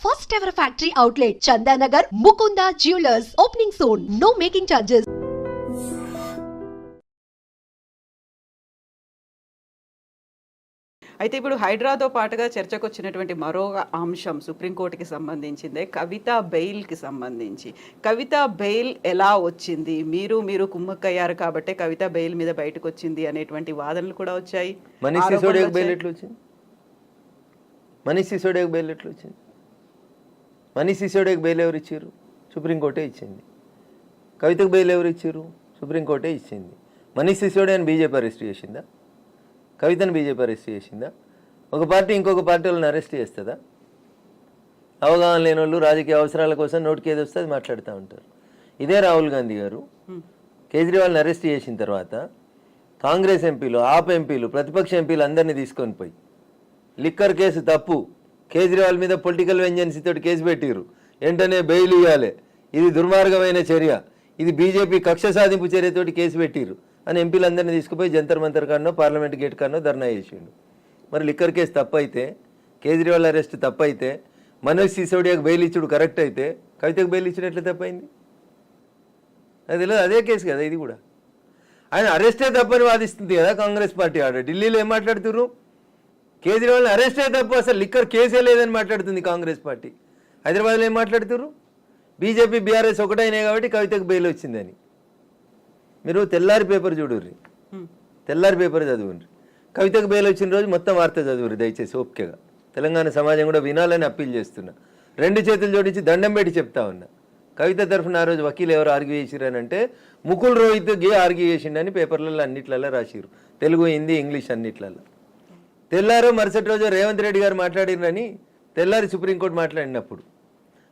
First ever factory outlet, Chandanagar, Mukunda Jewelers, opening soon. No making charges. అయితే ఇప్పుడు హైడ్రాతో పాటుగా చర్చకు వచ్చినటువంటి మరో అంశం సుప్రీంకోర్టుకి సంబంధించిందే కవిత బెయిల్కి సంబంధించి. కవిత బెయిల్ ఎలా వచ్చింది, మీరు కుమ్మక్కయ్యారు కాబట్టి కవిత బెయిల్ మీద బయటకు వచ్చింది అనేటువంటి వాదనలు కూడా వచ్చాయి. మనీష్ సిసోడియాకి బెయిల్ ఎట్లా వచ్చింది? మనీష్ సిసోడియాకి బెయిల్ ఎట్లా వచ్చింది? మనీష్ సిసోడియాకి బెయిల్ ఎవరు ఇచ్చారు? సుప్రీంకోర్టే ఇచ్చింది. కవితకు బెయిల్ ఎవరు ఇచ్చారు? సుప్రీంకోర్టే ఇచ్చింది. మనీష్ సిసోడియాని బీజేపీ అరెస్ట్ చేసిందా? కవితను బీజేపీ అరెస్ట్ చేసిందా? ఒక పార్టీ ఇంకొక పార్టీ వాళ్ళని అరెస్ట్ చేస్తుందా? అవగాహన లేని వాళ్ళు రాజకీయ అవసరాల కోసం నోటికి ఏది వస్తే అది మాట్లాడుతూ ఉంటారు. ఇదే రాహుల్ గాంధీ గారు కేజ్రీవాల్ని అరెస్ట్ చేసిన తర్వాత కాంగ్రెస్ ఎంపీలు, ఆప్ ఎంపీలు, ప్రతిపక్ష ఎంపీలు అందరినీ తీసుకొని పోయి లిక్కర్ కేసు తప్పు, కేజ్రీవాల్ మీద పొలిటికల్ వెంజెన్సీ తోటి కేసు పెట్టిరు, వెంటనే బెయిల్ ఇవ్వాలి, ఇది దుర్మార్గమైన చర్య, ఇది బీజేపీ కక్ష సాధింపు చర్యతోటి కేసు పెట్టిరు అని ఎంపీలందరినీ తీసుకుపోయి జంతర్ మంతర్ కాడనో పార్లమెంట్ గేట్ కాడనో ధర్నా చేసిండు. మరి లిక్కర్ కేసు తప్పైతే, కేజ్రీవాల్ అరెస్ట్ తప్పైతే, మనోజ్ సిసోడియాకి బెయిల్ ఇచ్చుడు కరెక్ట్ అయితే కవితకు బెయిల్ ఇచ్చుడు ఎట్లా తప్పైంది? అది తెలియదు. అదే కేసు కదా ఇది కూడా. ఆయన అరెస్టే తప్పని వాదిస్తుంది కదా కాంగ్రెస్ పార్టీ. ఆడ ఢిల్లీలో ఏం మాట్లాడుతున్నారు? కేజ్రీవాల్ని అరెస్టే తప్పు, అసలు లిక్కర్ కేసే లేదని మాట్లాడుతుంది కాంగ్రెస్ పార్టీ. హైదరాబాద్లో ఏం మాట్లాడుతున్నారు? బీజేపీ బీఆర్ఎస్ ఒకటైనాయి కాబట్టి కవితకు బెయిల్ వచ్చిందని. మీరు తెల్లారి పేపర్ చూడుర్రి, తెల్లారి పేపర్ చదువుర్రి. కవితకు బెయిల్ వచ్చిన రోజు మొత్తం వార్త చదువుర్రి దయచేసి ఓపికగా. తెలంగాణ సమాజం కూడా వినాలని అప్పీల్ చేస్తున్నా. రెండు చేతులు జోడించి దండం పెట్టి చెప్తా ఉన్నా. కవిత తరఫున ఆ రోజు వకీలు ఎవరు ఆర్గ్యూ చేసిరనంటే ముకుల్ రోహిత్ గే ఆర్గ్యూ చేసిండని పేపర్లలో అన్నిట్లలో రాసిరు, తెలుగు, హిందీ, ఇంగ్లీష్ అన్నిట్లలో. తెల్లారో మరుసటి రోజు రేవంత్ రెడ్డి గారు మాట్లాడిరని తెల్లారి సుప్రీంకోర్టు మాట్లాడినప్పుడు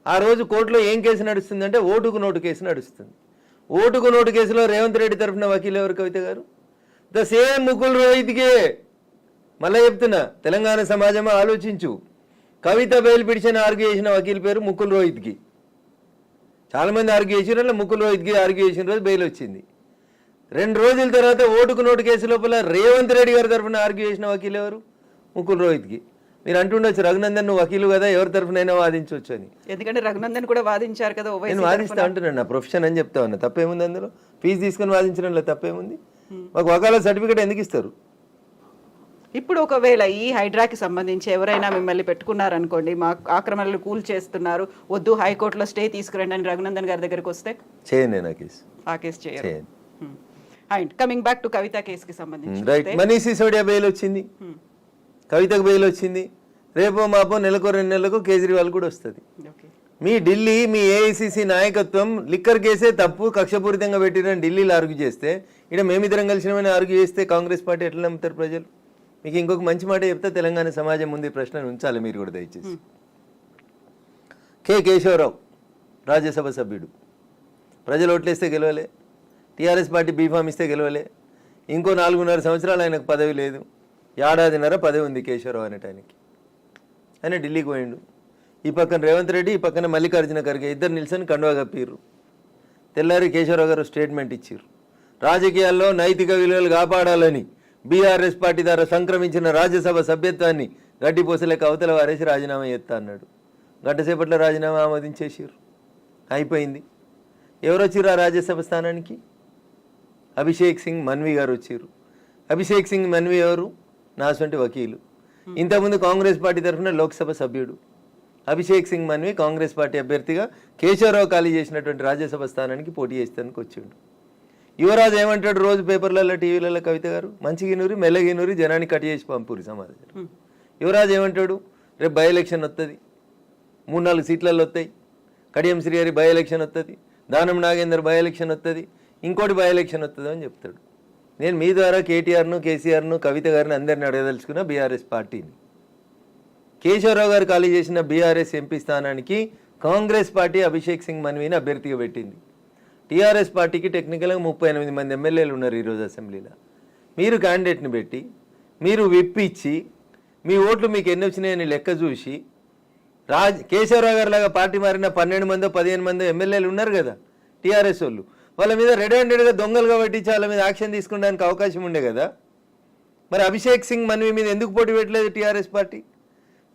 ఆ రోజు కోర్టులో ఏం కేసు నడుస్తుందంటే ఓటుకు నోటు కేసు నడుస్తుంది. ఓటుకు నోటు కేసులో రేవంత్ రెడ్డి తరఫున వకీలు ఎవరు? కవిత గారు. ద సేమ్ ముకుల్ రోహిత్కే. మళ్ళీ చెప్తున్నా, తెలంగాణ సమాజమా ఆలోచించు. కవిత బెయిల్ పిటిషన్ ఆర్గ్యూ చేసిన వకీల్ పేరు ముకుల్ రోహిత్కి. చాలామంది ఆర్గ్యూ చేసిన ముకుల్ రోహిత్కి ఆర్గ్యూ చేసిన రోజు బెయిల్ వచ్చింది. 2 రోజుల తర్వాత ఓటుకు నోటు కేసు లోపల రేవంత్ రెడ్డి గారి తరఫున ఆర్గ్యూ చేసిన వకీలు ఎవరు? ముకుల్ రోహిత్కి. మీరు అంటుండొచ్చు రఘునందన్ నువ్వు వకీలు కదా, ఎవరి తరఫునైనా వాదించవచ్చు అని. ఎందుకంటే రఘునందన్ కూడా వాదించారు కదా. నేను వాదిస్తా అంటున్నాను, నా ప్రొఫెషన్ అని చెప్తా ఉన్నా. తప్పేముంది అందులో? ఫీజు తీసుకొని వాదించడంలో తప్పేముంది? మాకు వకాలత్ సర్టిఫికేట్ ఎందుకు ఇస్తారు? ఇప్పుడు ఒకవేళ ఈ హైడ్రాకి సంబంధించి ఎవరైనా మిమ్మల్ని పెట్టుకున్నారనుకోండి, మా ఆక్రమణలు కూల్ చేస్తున్నారు, వద్దు హైకోర్టులో స్టే తీసుకురండి అని రఘునందన్ గారి దగ్గరికి వస్తే చేయండి నా కేసు. ఆ కేసు చేయండి. అండ్ కమింగ్ బ్యాక్ టు కవిత కేసుకి సంబంధించి రైట్, మనీష్ సిసోడియా బెయిల్ వచ్చింది, కవితకు బెయిల్ వచ్చింది. రేపో మాపో నెలకో 2 నెలలకు కేజ్రీవాల్ కూడా వస్తుంది. మీ ఢిల్లీ, మీ ఏఐసిసి నాయకత్వం లిక్కర్ కేసే తప్పు, కక్షపూరితంగా పెట్టిరని ఢిల్లీలో ఆర్గ్యూ చేస్తే, ఇక్కడ మేమిద్దరం కలిసినమని ఆర్గ్యూ చేస్తే కాంగ్రెస్ పార్టీ ఎట్లా నమ్ముతారు ప్రజలు? మీకు ఇంకొక మంచి మాట చెప్తే తెలంగాణ సమాజం ముందు ప్రశ్నను ఉంచాలి మీరు కూడా దయచేసి. కె కేశవరావు రాజ్యసభ సభ్యుడు, ప్రజలు ఓట్లేస్తే గెలవలే, టీఆర్ఎస్ పార్టీ బీఫామ్ ఇస్తే గెలవలే, ఇంకో 4.5 సంవత్సరాలు ఆయనకు పదవి లేదు, 1.5 ఏడాది పదవి ఉంది కేశవరావు అనేటానికి. ఆయన ఢిల్లీకి పోయిండు. ఈ పక్కన రేవంత్ రెడ్డి, ఈ పక్కన మల్లికార్జున ఖర్గే, ఇద్దరు నిల్చొని కండువా కప్పిర్రు. తెల్లారి కేశవరావు గారు స్టేట్మెంట్ ఇచ్చారు, రాజకీయాల్లో నైతిక విలువలు కాపాడాలని బీఆర్ఎస్ పార్టీ ద్వారా సంక్రమించిన రాజ్యసభ సభ్యత్వాన్ని గడ్డిపోసలేక అవతల వారేసి రాజీనామా చేస్తా అన్నాడు. గంటసేపట్లో రాజీనామా ఆమోదించేసారు, అయిపోయింది. ఎవరు వచ్చిర్రు ఆ రాజ్యసభ స్థానానికి? అభిషేక్ సింగ్ మన్వి గారు వచ్చారు. అభిషేక్ సింగ్ మన్వి ఎవరు? నాసంటి వకీలు, ఇంతకుముందు కాంగ్రెస్ పార్టీ తరఫున లోక్సభ సభ్యుడు. అభిషేక్ సింగ్ మన్వి కాంగ్రెస్ పార్టీ అభ్యర్థిగా కేశవరావు ఖాళీ చేసినటువంటి రాజ్యసభ స్థానానికి పోటీ చేస్తానికి వచ్చిండు. యువరాజు ఏమంటాడు రోజు పేపర్లలో, టీవీలలో? కవిత గారు మంచిగినూరి మెల్లగినూరి జనాన్ని కట్ చేసి పంపురి సమాధానం. యువరాజు ఏమంటాడు? రేపు బై ఎలక్షన్ వస్తుంది, 3-4 సీట్లలో వస్తాయి, కడియం శ్రీహరి బై ఎలక్షన్ వస్తుంది, దానం నాగేందర్ బై ఎలక్షన్ వస్తుంది, ఇంకోటి బై ఎలక్షన్ వస్తుంది అని చెప్తాడు. నేను మీ ద్వారా కేటీఆర్ను, కేసీఆర్ను, కవిత గారిని అందరిని అడగదలుచుకున్న బీఆర్ఎస్ పార్టీని. కేశవరావు గారు ఖాళీ చేసిన బీఆర్ఎస్ ఎంపీ స్థానానికి కాంగ్రెస్ పార్టీ అభిషేక్ సింగ్ మన్వీని అభ్యర్థిగా పెట్టింది. టీఆర్ఎస్ పార్టీకి టెక్నికల్గా 38 మంది ఎమ్మెల్యేలు ఉన్నారు ఈరోజు అసెంబ్లీలో. మీరు క్యాండిడేట్ని పెట్టి, మీరు విప్పిచ్చి, మీ ఓట్లు మీకు ఎన్ని వచ్చినాయని లెక్క చూసి, కేశవరావు గారి లాగా పార్టీ మారిన 12 మందో 15 మందో ఎమ్మెల్యేలు ఉన్నారు కదా టీఆర్ఎస్ వాళ్ళు, వాళ్ళ మీద రెడ్ హ్యాండెడ్గా దొంగలుగా పట్టించి వాళ్ళ మీద యాక్షన్ తీసుకోవడానికి అవకాశం ఉండే కదా. మరి అభిషేక్ సింగ్ మన్వి మీద ఎందుకు పోటీ పెట్టలేదు టీఆర్ఎస్ పార్టీ?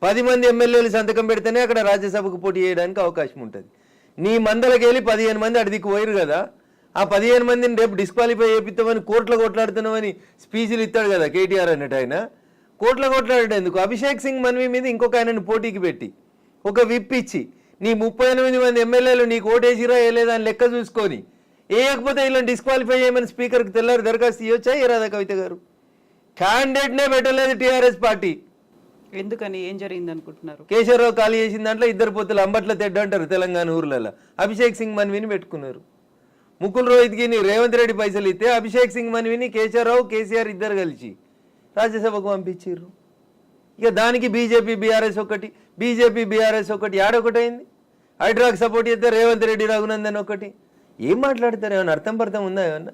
10 మంది ఎమ్మెల్యేలు సంతకం పెడితేనే అక్కడ రాజ్యసభకు పోటీ చేయడానికి అవకాశం ఉంటుంది. నీ మందలకి వెళ్ళి 15 మంది అడిదికి పోయారు కదా, ఆ 15 మందిని రేపు డిస్క్వాలిఫై చేపిస్తామని కోర్టులో కొట్లాడుతున్నామని స్పీచ్లు ఇస్తాడు కదా కేటీఆర్ అన్నట్టు. ఆయన కోర్టులో కొట్లాడేందుకు అభిషేక్ సింగ్ మన్వి మీద ఇంకొక ఆయనను పోటీకి పెట్టి ఒక విప్ ఇచ్చి నీ 38 మంది ఎమ్మెల్యేలు నీకు ఓటేసిరా వేయలేదా అని లెక్క చూసుకొని వేయకపోతే ఇలా డిస్క్వాలిఫై చేయమని స్పీకర్కి తెల్లారి దరఖాస్తు ఇవ్వచ్చా ఇరాదా కవిత గారు? క్యాండిడేట్నే పెట్టలేదు టీఆర్ఎస్ పార్టీ. ఎందుకని, ఏం జరిగింది అనుకుంటున్నారు? కేశవరావు ఖాళీ చేసిన దాంట్లో 2 పొత్తులు అంబట్ల తెడ్డ అంటారు తెలంగాణ ఊర్లలో. అభిషేక్ సింగ్ మన్విని పెట్టుకున్నారు. ముకుల్ రోహిత్కి రేవంత్ రెడ్డి పైసలు ఇస్తే అభిషేక్ సింగ్ మన్విని కేశవరావు కేసీఆర్ ఇద్దరు కలిసి రాజ్యసభకు పంపించారు. ఇక దానికి బీజేపీ బీఆర్ఎస్ ఒకటి ఆడొకటైంది. హైడ్రాకి సపోర్ట్ చేస్తే రేవంత్ రెడ్డి రఘునందన్ ఒకటి. ఏం మాట్లాడతారు? ఏమన్నా అర్థం పర్థం ఉందా? ఏమన్నా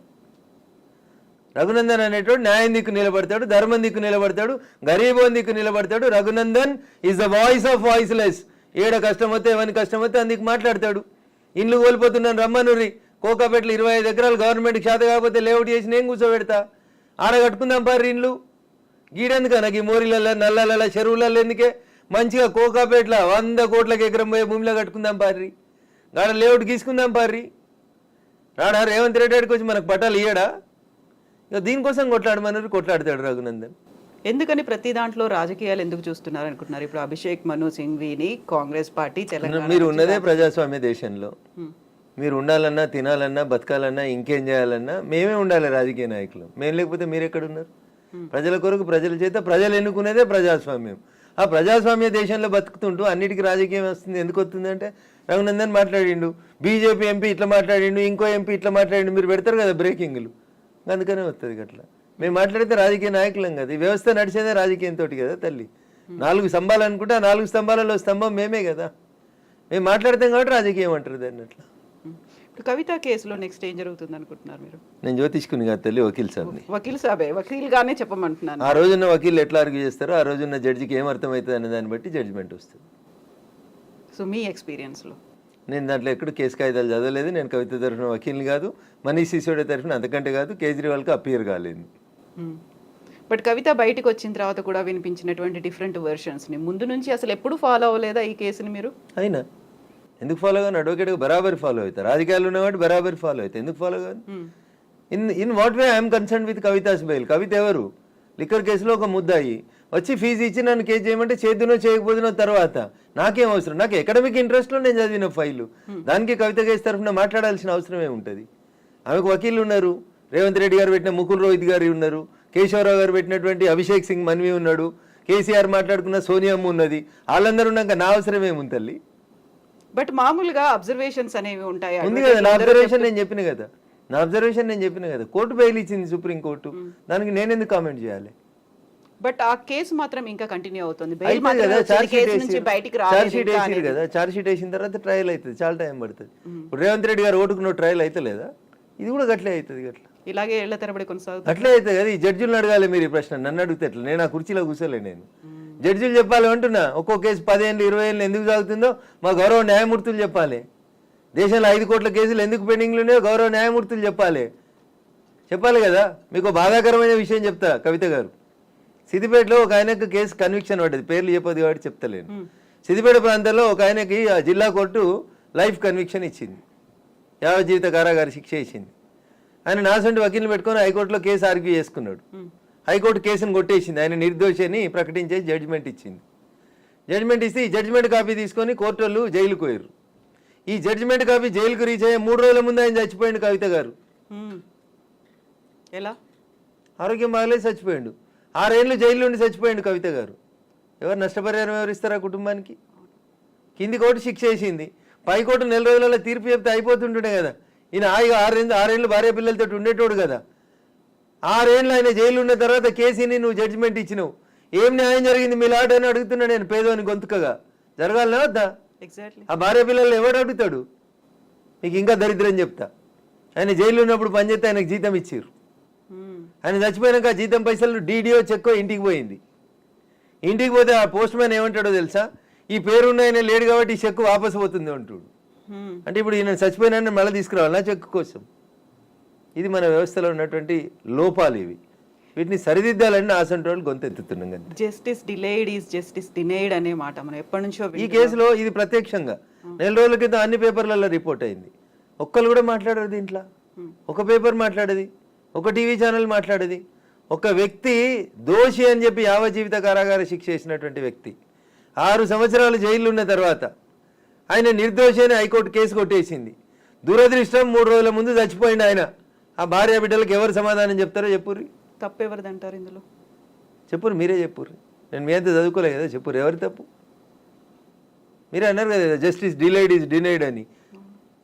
రఘునందన్ అనేటోడు న్యాయం దిక్కు నిలబడతాడు, ధర్మం దిక్కు నిలబడతాడు, గరీబోన్ దిక్కు నిలబడతాడు. Raghunandan is the voice of voiceless. ఏడ కష్టం వస్తే ఎవరి కష్టం వస్తే అందుకు మాట్లాడతాడు. ఇండ్లు కోల్పోతున్నాను రమ్మనురి, కోకాపేటలో 25 ఎకరాలు గవర్నమెంట్కి చేత కాకపోతే లేఅవుట్ చేసి నేను కూర్చోబెడతా, ఆడ కట్టుకుందాం పారి ఇండ్లు. గీడెందుకన్నా ఈ మోరీలలో నల్లలలో చెరువులలో ఎందుకే? మంచిగా కోకాపేటలో 100 కోట్లకి ఎకరం పోయే భూమిలో కట్టుకుందాం పారి, గాడ లేఅవుట్ గీసుకుందాం పారి. రాడా రేవంత్ రెడ్డి గారికి వచ్చి మనకు పట్టాలు ఇయ్యడా? ఇక దీనికోసం కొట్లాడతాడు రఘునందన్. ఎందుకని ప్రతి దాంట్లో రాజకీయాలు ఎందుకు చూస్తున్నారు అనుకుంటున్నారు? ఇప్పుడు అభిషేక్ మను సింఘ్వీని కాంగ్రెస్ పార్టీ తెలంగాణ, మీరు ఉన్నదే ప్రజాస్వామ్య దేశంలో. మీరు ఉండాలన్నా, తినాలన్నా, బతకాలన్నా, ఇంకేం చేయాలన్నా మేమే ఉండాలి రాజకీయ నాయకులు. మేము లేకపోతే మీరు ఎక్కడున్నారు? ప్రజల కొరకు ప్రజల చేత ప్రజలు ఎన్నుకునేదే ప్రజాస్వామ్యం. ఆ ప్రజాస్వామ్య దేశంలో బతుకుతుంటూ అన్నిటికీ రాజకీయం వస్తుంది. ఎందుకు వస్తుంది అంటే రఘునందన్ మాట్లాడిండు, బీజేపీ ఎంపీ ఇట్లా మాట్లాడిండు, ఇంకో ఎంపీ ఇట్లా మాట్లాడిండు, మీరు పెడతారు కదా బ్రేకింగ్లు, అందుకనే వస్తుంది అట్లా. మేము మాట్లాడితే రాజకీయ నాయకులం కదా, ఈ వ్యవస్థ నడిచేదే రాజకీయంతో కదా తల్లి. 4 స్తంభాలు అనుకుంటే ఆ 4 స్తంభాలలో స్తంభం మేమే కదా. మేము మాట్లాడతాం కాబట్టి రాజకీయం అంటారు దాన్ని. అట్లా ఇప్పుడు కవిత కేసులో నెక్స్ట్ ఏం జరుగుతుంది అనుకుంటున్నారు మీరు? నేను జ్యోతిష్కుని కాదు తల్లి, వకీల్ సాబ్ని. వకీల్ సాబే, వకీల్గానే చెప్పమంటున్నాను. ఆ రోజున్న వకీలు ఎట్లా ఆర్గ్యూ చేస్తారో ఆ రోజున్న జడ్జికి ఏం అర్థమవుతుంది అనే దాన్ని బట్టి జడ్జిమెంట్ వస్తుంది. సో మీ ఎక్స్పీరియన్స్లో? నేను దాంట్లో ఎక్కడ కేసు కాగితాలు చదవలేదు. నేను కవిత తరఫున వకీల్ని కాదు, మనీష్ సిసోడియా తరఫున అంతకంటే కాదు, కేజ్రీవాల్కి అపియర్ కాలేదు. బట్ కవిత బయటకు వచ్చిన తర్వాత కూడా వినిపించినటువంటి డిఫరెంట్ వెర్షన్స్ని ముందు నుంచి అసలు ఎప్పుడు ఫాలో అవ్వలేదా ఈ కేసుని మీరు? అయినా ఎందుకు ఫాలో కాదు? అడ్వకేట్గా బరాబర్ ఫాలో అవుతారు. రాజకీయాలు ఉన్నవాడు బరాబర్ ఫాలో అవుతాయి. ఎందుకు ఫాలో కాదు? In what way I'm concern with Kavitha's bail. Kavitha ఎవరు? లిక్కర్ కేసులో ఒక ముద్దాయి వచ్చి ఫీజు ఇచ్చి నన్ను కేసు చేయమంటే చేద్దునో చేయకపోతున్నో తర్వాత నాకేం అవసరం? నాకు ఎకడమిక్ ఇంట్రెస్ట్లో నేను చదివిన ఫైలు, దానికి కవిత కేసు తరఫున మాట్లాడాల్సిన అవసరం ఏముంటుంది? ఆమెకు వకీళ్ళు ఉన్నారు, రేవంత్ రెడ్డి గారు పెట్టిన ముకుల్ రోహిత్ గారు ఉన్నారు, కేశవరావు గారు పెట్టినటువంటి అభిషేక్ సింగ్ మన్వి ఉన్నాడు, కేసీఆర్ మాట్లాడుకున్న సోనియమ్మ ఉన్నది. వాళ్ళందరూ ఉన్నాక నా అవసరం ఏముంది తల్లి? బట్ మామూలుగా అబ్జర్వేషన్స్ అనేవి ఉంటాయి. ఉంది కదా, నా అబ్జర్వేషన్ నేను చెప్పిన కదా. కోర్టు బెయిల్ ఇచ్చింది సుప్రీం కోర్టు, దానికి నేను ఎందుకు కామెంట్ చేయాలి? బట్ ఆ కేసు మాత్రం ఇంకా కంటిన్యూ అవుతుంది. ఛార్జ్ షీట్ వేసిన తర్వాత ట్రయల్ అవుతుంది, చాలా టైం పడుతుంది. ఇప్పుడు రేవంత్ రెడ్డి గారు ఓటుకున్న ట్రయల్ అయితే లేదా? ఇది కూడా గట్లే అవుతుంది. గట్లా ఇలాగే ఏళ్ల తరబడి కొనసాగుతుంది. అట్లే అవుతుంది కదా. ఈ జడ్జిలను అడగాలి మీరు ఈ ప్రశ్న, నన్ను అడిగితే ఎట్లా? నేను ఆ కుర్చీలో కూర్చోలే. నేను జడ్జిలు చెప్పాలి అంటున్నా. ఒక్కో కేసు 10 ఏళ్ళు 20 ఏళ్ళు ఎందుకు సాగుతుందో మా గౌరవ న్యాయమూర్తులు చెప్పాలి. దేశంలో 5 కోట్ల కేసులు ఎందుకు పెండింగ్లు ఉన్నాయో గౌరవ న్యాయమూర్తులు చెప్పాలి కదా. మీకు బాధాకరమైన విషయం చెప్తా కవిత గారు. సిద్దిపేటలో ఒక ఆయనకు కేసు కన్విక్షన్ పడ్డది, పేర్లు చెప్పదు కాబట్టి చెప్తలేను. సిద్దిపేట ప్రాంతంలో ఒక ఆయనకి ఆ జిల్లా కోర్టు లైఫ్ కన్విక్షన్ ఇచ్చింది, యావజ్జీవిత కారాగార శిక్ష ఇచ్చింది. ఆయన నాసంటి వకీల్ని పెట్టుకొని హైకోర్టులో కేసు ఆర్గ్యూ చేసుకున్నాడు. హైకోర్టు కేసును కొట్టేసింది, ఆయన నిర్దోషి అని ప్రకటించేసి జడ్జిమెంట్ ఇచ్చింది. జడ్జిమెంట్ ఇస్తే ఈ జడ్జిమెంట్ కాపీ తీసుకొని కోర్టు వాళ్ళు జైలుకు పోయారు. ఈ జడ్జిమెంట్ కాపీ జైలుకు రీచ్ అయ్యే 3 రోజుల ముందు ఆయన చచ్చిపోయాడు కవిత గారు. ఎలా? ఆరోగ్యం బాగలేదు, చచ్చిపోయాడు. 6 ఏళ్ళు జైలు నుండి చచ్చిపోయాడు కవిత గారు. ఎవరు నష్టపరిహారం ఎవరిస్తారు ఆ కుటుంబానికి? కింది కోర్టు శిక్ష వేసింది, పై కోర్టు 4 రోజులలో తీర్పు చెప్తే అయిపోతుంటుండే కదా. ఈయన 6 ఏళ్ళు భార్య పిల్లలతో ఉండేటోడు కదా. 6 ఏళ్ళు ఆయన జైలు ఉన్న తర్వాత కేసీని నువ్వు జడ్జిమెంట్ ఇచ్చినావు. ఏం న్యాయం జరిగింది మీ లాట్ అని అడుగుతున్నా నేను, పేదోని గొంతుకగా. జరగాలనా వద్దా? ఆ భార్య పిల్లలు ఎవడు అడుగుతాడు? మీకు ఇంకా దరిద్రం చెప్తా. ఆయన జైలు ఉన్నప్పుడు పనిచేస్తే ఆయనకు జీతం ఇచ్చారు. ఆయన చచ్చిపోయాక జీతం పైసలు డీడీఓ చెక్కో ఇంటికి పోయింది. ఇంటికి పోతే ఆ పోస్ట్ మ్యాన్ ఏమంటాడో తెలుసా? ఈ పేరున్న ఆయన లేడు కాబట్టి ఈ చెక్కు వాపసు పోతుంది అంటాడు. అంటే ఇప్పుడు ఈయన చచ్చిపోయినా మళ్ళీ తీసుకురావాలి నా చెక్కు కోసం. ఇది మన వ్యవస్థలో ఉన్నటువంటి లోపాలు ఇవి. వీటిని సరిదిద్దాలని ఆసంటి వాళ్ళు గొంతెత్తుతున్నాం కదా. Justice delayed is justice denied అనే మాట మనం ఎప్పటి నుంచో ఈ కేసులో ఇది ప్రత్యక్షంగా 4 రోజుల క్రితం అన్ని పేపర్లలో రిపోర్ట్ అయింది. ఒక్కరు కూడా మాట్లాడారు దీంట్లో. ఒక పేపర్ మాట్లాడేది, ఒక టీవీ ఛానల్ మాట్లాడేది. ఒక వ్యక్తి దోషి అని చెప్పి యావజ్జీవిత కారాగార శిక్ష చేసినటువంటి వ్యక్తి 6 సంవత్సరాలు జైలు ఉన్న తర్వాత ఆయన నిర్దోషి అని హైకోర్టు కేసు కొట్టేసింది. దురదృష్టం 3 రోజుల ముందు చచ్చిపోయింది ఆయన. ఆ భార్య బిడ్డలకు ఎవరు సమాధానం చెప్తారో చెప్పుర్రి. తప్పెవరిదంటారు ఇందులో? చెప్పురు, మీరే చెప్పుర్రి. నేను మీ అంతా చదువుకోలే కదా, చెప్పుర్రి ఎవరి తప్పు. మీరే అన్నారు కదా జస్టిస్ డిలేడ్ ఈజ్ డినైడ్ అని.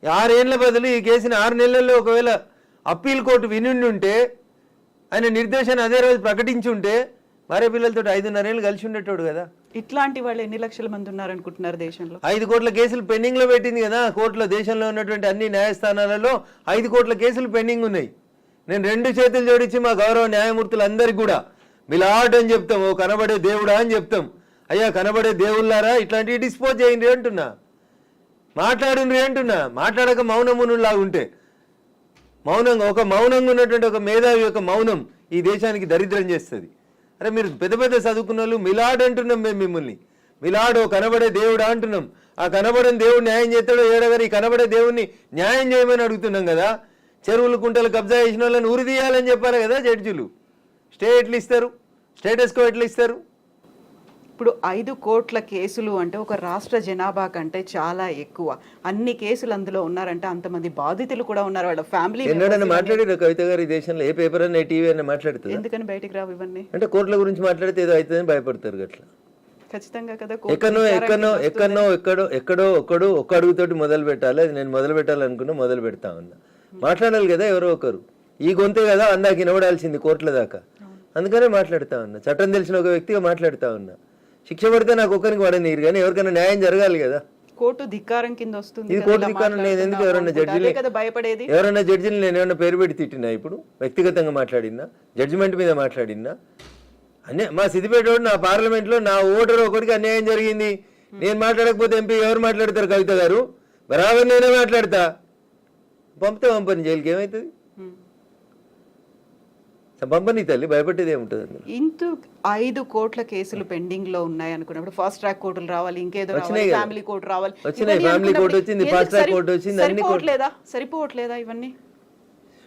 6 ఏళ్ల బదులు ఈ కేసుని 6 నెలల్లో ఒకవేళ అప్పీల్ కోర్టు వినుండి ఉంటే, ఆయన నిర్దేశాన్ని అదే రోజు ప్రకటించి ఉంటే భార్య పిల్లలతో 5.5 ఏళ్ళు కలిసి ఉండేటోడు కదా. ఇట్లాంటి వాళ్ళు ఎన్ని లక్షల మంది ఉన్నారనుకుంటున్నారు దేశంలో? 5 కోట్ల కేసులు పెండింగ్ లో పెట్టింది కదా కోర్టులో. దేశంలో ఉన్నటువంటి అన్ని న్యాయస్థానాలలో 5 కోట్ల కేసులు పెండింగ్ ఉన్నాయి. నేను 2 చేతులు జోడించి మా గౌరవ న్యాయమూర్తులందరికీ కూడా మిలాడ్ అని చెప్తాం, ఓ కనబడే దేవుడా అని చెప్తాం. అయ్యా కనబడే దేవుళ్ళారా ఇట్లాంటివి డిస్పోజ్ చేయండి అంటున్నా, మాట్లాడుండ్రి అంటున్నా. మాట్లాడక మౌనమునులాగా ఉంటే మౌనంగా మౌనంగా ఉన్నటువంటి ఒక మేధావి యొక్క మౌనం ఈ దేశానికి దరిద్రం చేస్తుంది. అరే మీరు పెద్ద పెద్ద చదువుకున్న వాళ్ళు మిలాడ్ అంటున్నాం మేము మిమ్మల్ని. మిలాడ్ ఓ కనబడే దేవుడా అంటున్నాం. ఆ కనబడని దేవుడు న్యాయం చేస్తాడో ఏడగారు, ఈ కనబడే దేవుడిని న్యాయం చేయమని అడుగుతున్నాం కదా. చెరువులు కుంటలు కబ్జా చేసిన వాళ్ళని ఉరి తీయాలని చెప్పారు కదా జడ్జిలు. స్టే ఎట్లా ఇస్తారు? స్టేటస్ కో ఎట్లా ఇస్తారు? ఇప్పుడు 5 కోట్ల కేసులు అంటే ఒక రాష్ట్ర జనాభా కంటే చాలా ఎక్కువ. అన్ని కేసులు అందులో ఉన్నారంటే అంతమంది బాధితులు కూడా ఉన్నారు, వాళ్ళ ఫ్యామిలీ. ఎన్నడన్నా మాట్లాడారు కవిత గారు ఈ దేశంలో? ఏ పేపర్ అన్న ఏ టీవీ అన్న మాట్లాడుతుంది? ఎందుకని బయటికి రావు ఇవన్నీ? అంటే కోర్టుల గురించి మాట్లాడితే ఏదో అవుతుందని భయపడతారు అట్లా. ఖచ్చితంగా కదా. ఎక్కడో ఒక్క అడుగుతోటి మొదలు పెట్టాలి. అది నేను మొదలు పెట్టాలనుకున్నా మొదలు పెడతా ఉన్నా. మాట్లాడాలి కదా ఎవరో ఒకరు. ఈ గొంతే కదా అందాక వినబడాల్సింది కోర్టుల దాకా. అందుకనే మాట్లాడుతా ఉన్నా. చట్టం తెలిసిన ఒక వ్యక్తిగా మాట్లాడుతా ఉన్నా. శిక్ష పడితే నాకు ఒక్కరికి పడనీరు, కానీ ఎవరికైనా న్యాయం జరగాలి కదా. కోర్టు ధిక్కారం కింద వస్తుంది. ఇది కోర్టు ధిక్కారం. నేను ఎందుకు ఎవరన్నా జడ్జిని భయపడేది? ఎవరన్నా జడ్జిని నేను ఏమన్నా పేరు పెట్టి తిట్టినా? ఇప్పుడు వ్యక్తిగతంగా మాట్లాడినా, జడ్జిమెంట్ మీద మాట్లాడినా? మా సిద్దిపేట నా పార్లమెంట్లో నా ఓటర్ ఒకటికి అన్యాయం జరిగింది. నేను మాట్లాడకపోతే ఎంపీ ఎవరు మాట్లాడతారు? కవిత గారు బరాబర్ నేనే మాట్లాడతా. పంపని జైలుకి ఏమవుతుంది? పంపని తల్లి, భయపడేది ఏముంటుంది? ఇంత 5 కోట్ల కేసులు పెండింగ్ లో ఉన్నాయి అనుకున్నప్పుడు ఫాస్ట్ ట్రాక్ కోర్టులు రావాలి, ఇంకేదో ఫ్యామిలీ కోర్టు రావాలి. వచ్చినాయి, ఫ్యామిలీ కోర్టు వచ్చింది, ఫాస్ట్ ట్రాక్ కోర్టు వచ్చింది, అన్ని సరిపోవట్లేదా ఇవన్నీ?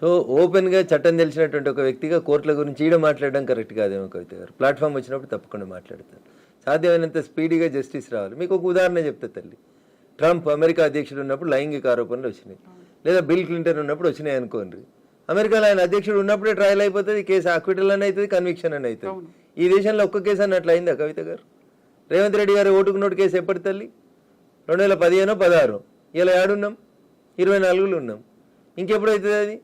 సో ఓపెన్ గా చట్టం తెలిసినటువంటి ఒక వ్యక్తిగా కోర్టుల గురించి ఈడ మాట్లాడడం కరెక్ట్ కాదేమో కవిత గారు. ప్లాట్ఫామ్ వచ్చినప్పుడు తప్పకుండా మాట్లాడతారు. సాధ్యమైనంత స్పీడ్గా జస్టిస్ రావాలి. మీకు ఒక ఉదాహరణ చెప్తా తల్లి. ట్రంప్ అమెరికా అధ్యక్షుడు ఉన్నప్పుడు లైంగిక ఆరోపణలు వచ్చినాయి, లేదా బిల్ క్లింటన్ ఉన్నప్పుడు వచ్చినాయి అనుకోండి. అమెరికాలో ఆయన అధ్యక్షుడు ఉన్నప్పుడే ట్రయల్ అయిపోతుంది, కేసు అక్విటల్ అని అవుతుంది, కన్విక్షన్ అని అవుతుంది. ఈ దేశంలో ఒక్క కేసు అన్నట్లు అయిందా కవిత గారు? రేవంత్ రెడ్డి గారు ఓటుకు నోటు కేసు ఎప్పటి తల్లి? 2015-16. ఇలా ఏడున్నాం, 24లో ఉన్నాం. ఇంకెప్పుడు అవుతుంది అది?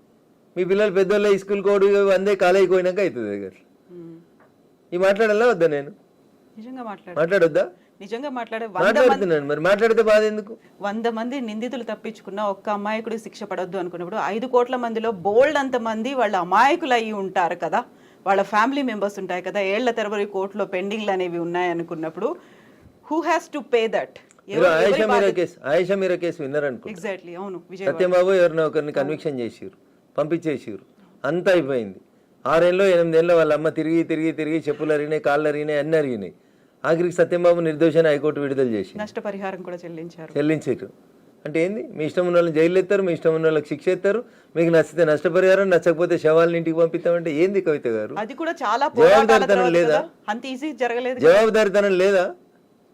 మీ పిల్లలు పెద్దోళ్ళ స్కూల్ కోడ్ అందే కాలేజీకి పోయినాక అవుతుంది అది. ఈ మాట్లాడాలా వద్దా? నేను మాట్లాడొద్దా? నిజంగా మాట్లాడుతున్నాను. మరి మాట్లాడితే బాధ ఎందుకు? 100 మంది నిందితులు తప్పించుకున్న ఒక్క అమాయకుడు శిక్ష పడొద్దు అనుకున్నప్పుడు 5 కోట్ల మందిలో బోల్డ్ అంత మంది వాళ్ళ అమాయకులు అయ్యి ఉంటారు కదా, వాళ్ళ ఫ్యామిలీ మెంబర్స్ ఉంటాయి కదా. ఏళ్ల తరబడి కోర్టులో పెండింగ్లు అనేవి ఉన్నాయి అనుకున్నప్పుడు who has to pay that? Ayesha Meera case విన్నారనుకో. ఎగ్జాక్ట్లీ, అవును. సత్యంబాబు ఎవరినో ఒకరిని కన్విక్షన్ చేసిరు, పంపించేసిరు, అంతా అయిపోయింది. 6 ఏళ్ళు 8 ఏళ్ళు వాళ్ళ అమ్మ తిరిగి చెప్పులు అరిగినాయి, కాళ్ళు అరిగినాయి, అన్ని అరిగినాయి. ఆఖరికి సత్యంబాబు నిర్దోషాన్ని హైకోర్టు విడుదల చేసి నష్టపరిహారం కూడా చెల్లించారు. అంటే ఏంది? మీ ఇష్టం ఉన్న వాళ్ళని జైలు ఎత్తారు, మీ ఇష్టం ఉన్న వాళ్ళకి శిక్ష ఎత్తారు, మీకు నచ్చితే నష్టపరిహారం, నచ్చకపోతే శవాలను ఇంటికి పంపిస్తామంటే ఏంది కవిత గారు? అది కూడా చాలా జవాబుదారితనం లేదా? అంత ఈజీ జరగలేదు. జవాబుదారితనం లేదా?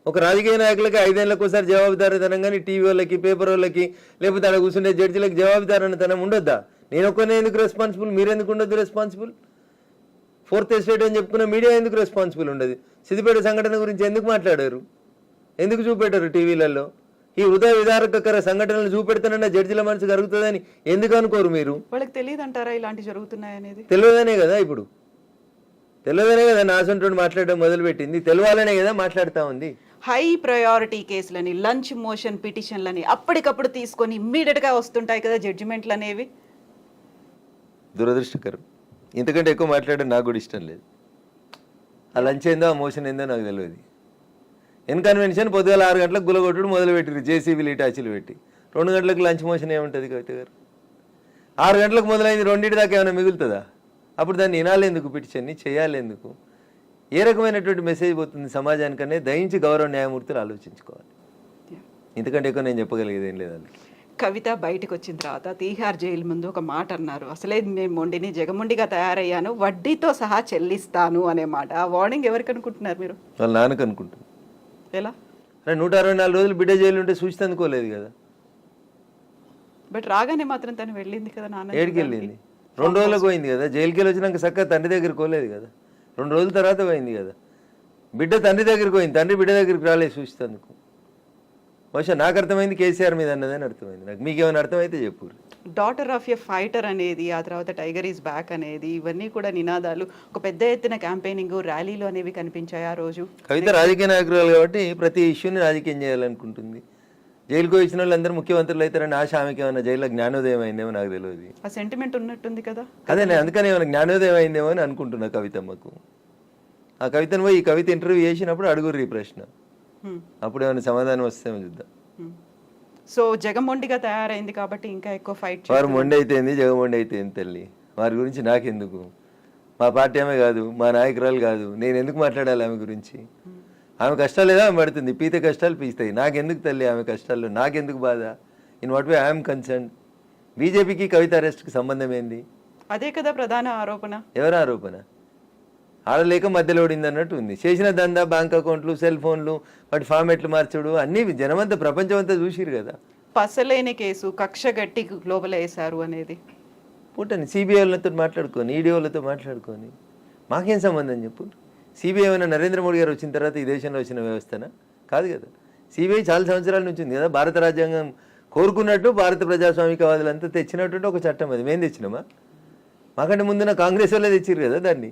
ఒక రాజకీయ నాయకులకి 5 ఏళ్ళకి ఒకసారి జవాబుదారితనం, కానీ టీవీ వాళ్ళకి, పేపర్ వాళ్ళకి, లేకపోతే అక్కడ కూర్చుంటే జడ్జిలకు జవాబుదారితనం ఉండొద్దా? నేను ఒక్కనే ఎందుకు రెస్పాన్సిబుల్? మీరెందుకు ఉండొద్దు రెస్పాన్సిబుల్? 4th ఎస్టేట్ అని చెప్పుకున్న మీడియా ఎందుకు రెస్పాన్సిబుల్ ఉండదు? సిద్దిపేట సంఘటన గురించి ఎందుకు మాట్లాడారు? ఎందుకు చూపెట్టారు టీవీలలో? ఈ హృదయ విదారకర సంఘటనలు చూపెడతానన్న జడ్జిల మనసు కరుగుతుందని ఎందుకు అనుకోరు మీరు? వాళ్ళకి తెలియదు అంటారా ఇలాంటి జరుగుతున్నాయనేది? తెలియదనే కదా ఇప్పుడు, తెలియదనే కదా నాసంటోడు మాట్లాడడం మొదలుపెట్టింది, తెలియాలనే కదా మాట్లాడుతూ ఉంది. హై ప్రయారిటీ కేసులని, లంచ్ మోషన్ పిటిషన్లని అప్పటికప్పుడు తీసుకొని ఇమ్మీడియట్ గా వస్తుంటాయి కదా జడ్జిమెంట్లు అనేవి. దురదృష్టకరం. ఇంతకంటే ఎక్కువ మాట్లాడడం నాకు కూడా ఇష్టం లేదు. ఆ లంచ్ ఏందో ఆ మోషన్ ఏందో నాకు తెలియదు. ఇన్కన్వెన్షన్ పొద్దుగాల 6 గంటలకు గులగొట్టుడు మొదలుపెట్టిరు, జేసీబీలు ఇటాచీలు పెట్టి. 2 గంటలకు లంచ్ మోషన్ ఏముంటుంది కవిత గారు? 6 గంటలకు మొదలైంది, 2 దాకా ఏమైనా మిగులుతుందా? అప్పుడు దాన్ని వినాలేందుకు పిటిషన్ని చేయాలేందుకు? ఏ రకమైనటువంటి మెసేజ్ పోతుంది సమాజానికనే దయించి గౌరవ న్యాయమూర్తులు ఆలోచించుకోవాలి. ఇంతకంటే ఎక్కువ నేను చెప్పగలిగేది ఏం లేదు వాళ్ళకి. కవిత బయటకు వచ్చిన తర్వాత తీహార్ జైలు ముందు ఒక మాట అన్నారు, అసలే నేను మొండిని జగమొండిగా తయారయ్యాను, వడ్డీతో సహా చెల్లిస్తాను అనే మాట. ఆ వార్నింగ్ ఎవరికి అనుకుంటున్నారు మీరు? వాళ్ళ నాన్నకు అనుకుంటుంది. ఎలా? 164 రోజులు బిడ్డ జైలు ఉంటే సూచి అందుకోలేదు కదా. బట్ రాగానే మాత్రం తను వెళ్ళింది కదా నాన్న. ఏడికి వెళ్ళింది? 2 రోజులకు పోయింది కదా. జైలుకి వెళ్ళి వచ్చినాక చక్కగా తండ్రి దగ్గరికి పోలేదు కదా. 2 రోజుల తర్వాత పోయింది కదా. బిడ్డ తండ్రి దగ్గరికి పోయింది, తండ్రి బిడ్డ దగ్గరికి రాలేదు సూచితందుకు. బహుశా నాకు అర్థమైంది కేసీఆర్ మీద అన్నదని అర్థమైంది నాకు. మీకేమైనా అర్థమైతే చెప్పు. డాటర్ ఆఫ్ ఎ ఫైటర్ అనేది, ఆ తర్వాత టైగర్ ఈజ్ బ్యాక్ అనేది, ఇవన్నీ కూడా నినాదాలు, ఒక పెద్ద ఎత్తున క్యాంపెయినింగ్, ర్యాలీలు అనేవి కనిపించాయి ఆ రోజు. కవిత రాజకీయ నాయకురాలు కాబట్టి ప్రతి ఇష్యూని రాజకీయం చేయాలనుకుంటుంది. జైలుకు వచ్చిన వాళ్ళందరూ ముఖ్యమంత్రులు అవుతారని ఆశ ఆమెకి ఏమైనా జైల్లో జ్ఞానోదయం అయిందేమో నాకు తెలియదు. ఆ సెంటిమెంట్ ఉన్నట్టుంది కదా. అదే నేను అందుకని ఏమైనా జ్ఞానోదయం అయిందేమో అని అనుకుంటున్నా కవితమ్మకు. ఆ కవితను పోయి ఈ కవిత ఇంటర్వ్యూ చేసినప్పుడు అడుగుర్రి ఈ ప్రశ్న, అప్పుడు ఏమైనా సమాధానం వస్తేమో చూద్దాం. సో జగమొండిగా తయారైంది కాబట్టి ఇంకా ఎక్కువ ఫైట్. వారు మొండి అయితేంది, జగమొండి అయితేంది తల్లి, వారి గురించి నాకెందుకు? మా పార్టీ ఆమె కాదు, మా నాయకురాలు కాదు, నేను ఎందుకు మాట్లాడాలి ఆమె గురించి? ఆమె కష్టాలు ఏదో ఆమె పడుతుంది, పీతే కష్టాలు పీస్తాయి. నాకెందుకు తల్లి ఆమె కష్టాల్లో? నాకెందుకు బాధ? In what way I'm concern? బీజేపీకి కవిత అరెస్ట్కి సంబంధం ఏంది? అదే కదా ప్రధాన ఆరోపణ. ఎవరి ఆరోపణ? ఆడలేక మధ్యలో ఓడింది అన్నట్టు ఉంది. చేసిన దందా, బ్యాంక్ అకౌంట్లు, సెల్ ఫోన్లు, వాటి ఫార్మెట్లు మార్చడు అన్నీ జనమంతా ప్రపంచం అంతా చూసిరు కదా. పసలేని కేసు, కక్ష గట్టి లోపల వేశారు అనేది పుట్టని సిబిఐ వాళ్ళతో మాట్లాడుకొని, ఈడీ వాళ్ళతో మాట్లాడుకొని మాకేం సంబంధం చెప్పు? సిబిఐ ఏమైనా నరేంద్ర మోడీ గారు వచ్చిన తర్వాత ఈ దేశంలో వచ్చిన వ్యవస్థనా? కాదు కదా. సిబిఐ చాలా సంవత్సరాల నుంచి ఉంది కదా. భారత రాజ్యాంగం కోరుకున్నట్టు భారత ప్రజాస్వామికవాదులంతా తెచ్చినట్టు ఒక చట్టం. అది మేము తెచ్చినామా? మాకంటే ముందున కాంగ్రెస్ వాళ్ళే తెచ్చిరు కదా దాన్ని.